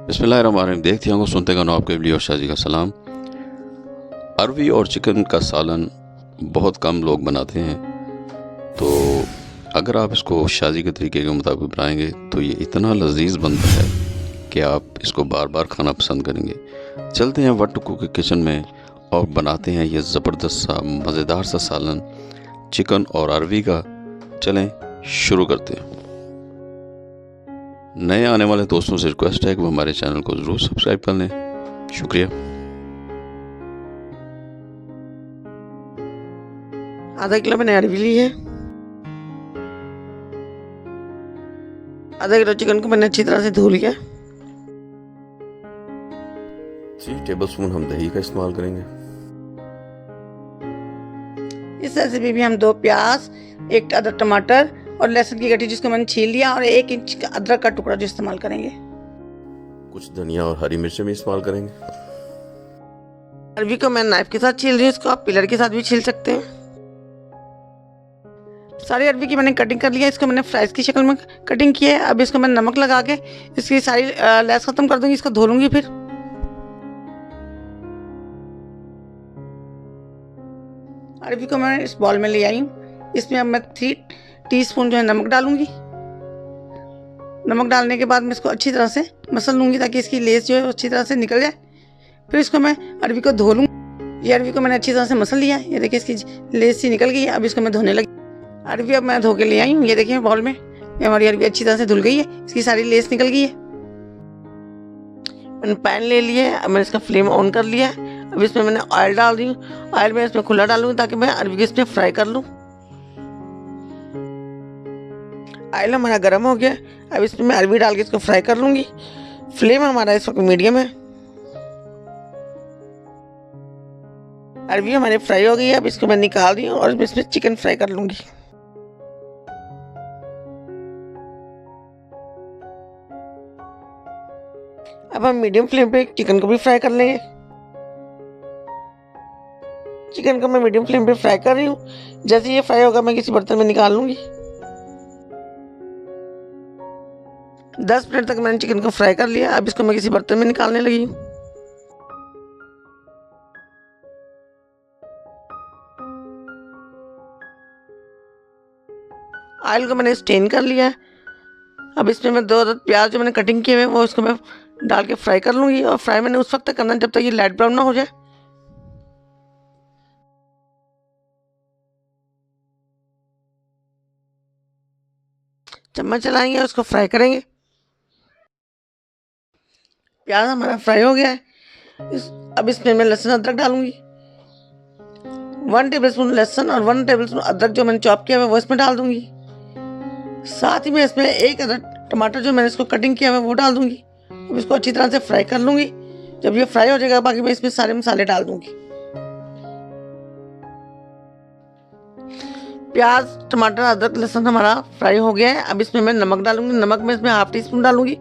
बिस्मिल्लाहिर्रहमानिर्रहीम। देखते हैं सुनते का नवाब केबली और शाहजी का सलाम। अरवी और चिकन का सालन बहुत कम लोग बनाते हैं, तो अगर आप इसको शाहजी के तरीके के मुताबिक बनाएंगे तो ये इतना लजीज बनता है कि आप इसको बार बार खाना पसंद करेंगे। चलते हैं वट कुक के किचन में और बनाते हैं ये ज़बरदस्त सा मज़ेदार सा सालन चिकन और अरवी का। चलें शुरू करते हैं। नए आने वाले दोस्तों से रिक्वेस्ट है कि वो हमारे चैनल को ज़रूर सब्सक्राइब कर लें। शुक्रिया। आधा किलो मैंने अरवी ली है। आधा किलो चिकन को मैंने अच्छी तरह से धो लिया। 3 टेबलस्पून हम दही का इस्तेमाल करेंगे। इस रेसिपी में हम 2 प्याज, 1 अदर टमाटर और लहसुन की गड्डी जिसको मैंने छील लिया और 1 इंच का अदरक का टुकड़ा जो इस्तेमाल करेंगे। कुछ धनिया और हरी मिर्चें भी इस्तेमाल करेंगे। अरवी को मैं नाइफ के साथ छील रही हूँ, इसको आप पिलर के साथ भी छील सकते हैं। सारी अरवी की मैंने कटिंग कर लिया, इसको मैंने फ्राइज की शक्ल में कटिंग की है। अब इसको मैं नमक लगा के इसकी सारी लैस खत्म कर दूंगी, इसको धो लूंगी। फिर अरवी को मैं इस बॉल में ले आई हूँ। इसमें अब मैं 3 टीस्पून जो है नमक डालूंगी। नमक डालने के बाद मैं इसको अच्छी तरह से मसल लूंगी ताकि इसकी लेस जो है अच्छी तरह से निकल जाए। फिर इसको मैं अरवी को धो लूँगी। ये अरवी को मैंने अच्छी तरह से मसल लिया है। ये देखिए इसकी लेस सी निकल गई है। अब इसको मैं धोने लगी। अरवी अब मैं धो के ले आई हूँ। ये देखिए बॉल में ये हमारी अरवी अच्छी तरह से धुल गई है, इसकी सारी लेस निकल गई है। मैंने पैन ले लिया है। अब मैंने इसका फ्लेम ऑन कर लिया है। अब इसमें मैंने ऑयल डाल रही हूँ। ऑयल में इसमें खुला डालूंगी ताकि मैं अरवी को इसमें फ्राई कर लूँ। ऑयल हमारा गर्म हो गया। अब इसमें मैं अरवी डाल के इसको फ्राई कर लूँगी। फ्लेम हमारा इस वक्त मीडियम है। अरवी हमारी फ्राई हो गई है। अब इसको मैं निकाल रही हूँ और इसमें चिकन फ्राई कर लूँगी। अब हम मीडियम फ्लेम पे चिकन को भी फ्राई कर लेंगे। चिकन को मैं मीडियम फ्लेम पे फ्राई कर रही हूँ। जैसे ये फ्राई होगा मैं किसी बर्तन में निकाल लूँगी। 10 मिनट तक मैंने चिकन को फ्राई कर लिया। अब इसको मैं किसी बर्तन में निकालने लगी हूँ। ऑयल को मैंने स्टेन कर लिया है। अब इसमें मैं 2 अदद प्याज जो मैंने कटिंग किए हुए वो इसको मैं डाल के फ्राई कर लूँगी। और फ्राई मैंने उस वक्त तक करना जब तक ये लाइट ब्राउन ना हो जाए। चम्मच चलाएंगे और उसको फ्राई करेंगे। प्याज हमारा फ्राई हो गया है। अब इसमें मैं लहसुन अदरक डालूंगी। 1 टेबलस्पून लहसुन और 1 टेबलस्पून अदरक जो मैंने चॉप किया हुआ है वो इसमें डाल दूंगी। साथ ही में इसमें 1 अदद टमाटर जो मैंने इसको कटिंग किया हुआ है वो डाल दूंगी। अब इसको अच्छी तरह से फ्राई कर लूंगी। जब ये फ्राई हो जाएगा बाकी मैं इसमें सारे मसाले डाल दूंगी। प्याज, टमाटर, अदरक, लहसुन हमारा फ्राई हो गया है। अब इसमें मैं नमक डालूंगी। नमक में इसमें 1/2 टीस्पून डालूंगी।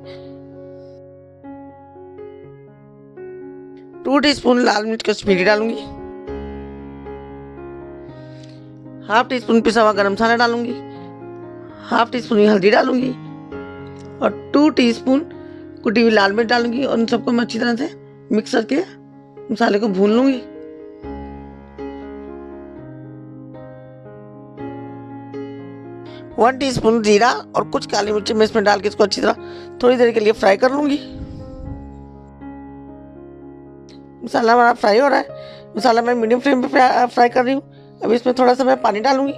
2 टीस्पून लाल मिर्च कश्मीरी डालूंगी। 1/2 टीस्पून पिसा हुआ गरम मसाला डालूंगी। 1/2 टीस्पून हल्दी डालूंगी और 2 टीस्पून कुटी हुई लाल मिर्च डालूंगी। और उन सबको मैं अच्छी तरह से मिक्स करके मसाले को भून लूंगी। वन टीस्पून जीरा और कुछ काली मिर्च मैं इसमें डाल के इसको अच्छी तरह थोड़ी देर के लिए फ्राई कर लूंगी। मसाला हमारा फ्राई हो रहा है। मसाला मैं मीडियम फ्लेम पे फ्राई कर रही हूँ। अब इसमें थोड़ा सा मैं पानी डालूंगी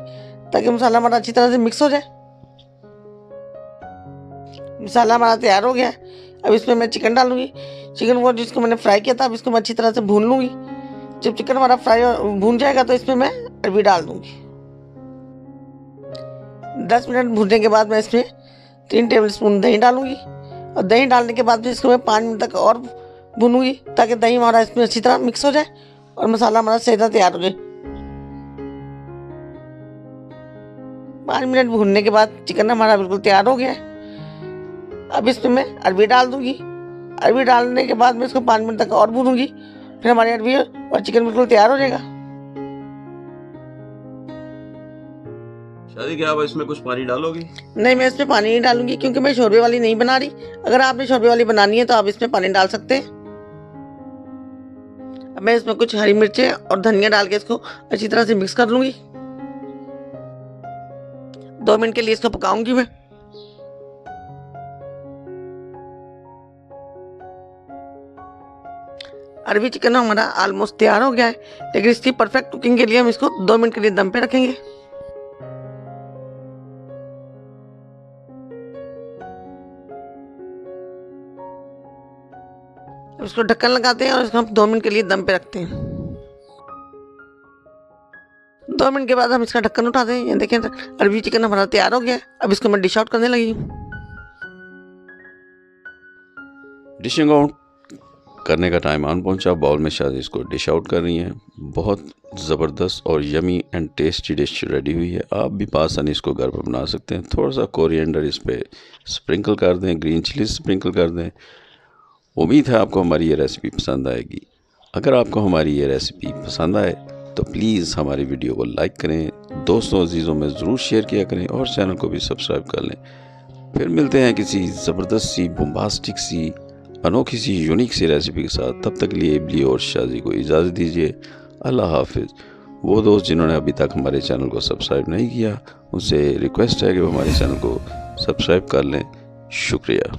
ताकि मसाला हमारा अच्छी तरह से मिक्स हो जाए। मसाला हमारा तैयार हो गया है। अब इसमें मैं चिकन डालूंगी। चिकन को जिसको मैंने फ्राई किया था अब इसको मैं अच्छी तरह से भून लूंगी। जब चिकन हमारा फ्राई भून जाएगा तो इसमें मैं अरवी डाल दूंगी। 10 मिनट भूनने के बाद मैं इसमें 3 टेबलस्पून दही डालूंगी। और दही डालने के बाद भी इसको मैं 5 मिनट तक और भूनूंगी ताकि दही हमारा इसमें अच्छी तरह मिक्स हो जाए और मसाला हमारा सही तरह तैयार हो जाए। 5 मिनट भूनने के बाद चिकन हमारा बिल्कुल तैयार हो गया है। अब इसमें मैं अरवी डाल दूंगी। अरवी डालने के बाद मैं इसको 5 मिनट तक और भूनूंगी। फिर हमारी अरवी और चिकन बिल्कुल तैयार हो जाएगा। शादी क्या आप इसमें कुछ पानी डालोगी? नहीं, मैं इसमें पानी नहीं डालूंगी क्योंकि मैं शोरबे वाली नहीं बना रही। अगर आपने शोरबे वाली बनानी है तो आप इसमें पानी डाल सकते हैं। अब मैं इसमें कुछ हरी मिर्चें और धनिया डाल के इसको अच्छी तरह से मिक्स कर लूंगी। 2 मिनट के लिए इसको पकाऊंगी मैं। अरबी चिकन हमारा ऑलमोस्ट तैयार हो गया है, लेकिन इसकी परफेक्ट कुकिंग के लिए हम इसको 2 मिनट के लिए दम पे रखेंगे। अब इसको ढक्कन लगाते हैं और इसको हम 2 मिनट के लिए दम पे रखते हैं। 2 मिनट के बाद हम इसका ढक्कन उठाते हैं। ये देखें, अरबी चिकन हमारा तैयार हो गया है। अब इसको मैं डिश आउट करने लगी हूँ। डिशिंग आउट करने का टाइम आन पहुंचा। बाउल में शादी इसको डिश आउट कर रही हैं। बहुत ज़बरदस्त और yummy and tasty dish ready हुई है। आप भी आसानी इसको घर पर बना सकते हैं। थोड़ा सा कोरिएंडर इस पर स्प्रिंकल कर दें, ग्रीन चिली स्प्रिंकल कर दें। उम्मीद है आपको हमारी ये रेसिपी पसंद आएगी। अगर आपको हमारी ये रेसिपी पसंद आए तो प्लीज़ हमारी वीडियो को लाइक करें, दोस्तों अजीज़ों में ज़रूर शेयर किया करें और चैनल को भी सब्सक्राइब कर लें। फिर मिलते हैं किसी ज़बरदस्त सी, बोम्बास्टिक सी, अनोखी सी, यूनिक सी रेसिपी के साथ। तब तक के लिए इबली और शाजी को इजाज़त दीजिए। अल्लाह हाफिज़। वो दोस्त जिन्होंने अभी तक हमारे चैनल को सब्सक्राइब नहीं किया, उनसे रिक्वेस्ट है कि वो हमारे चैनल को सब्सक्राइब कर लें। शुक्रिया।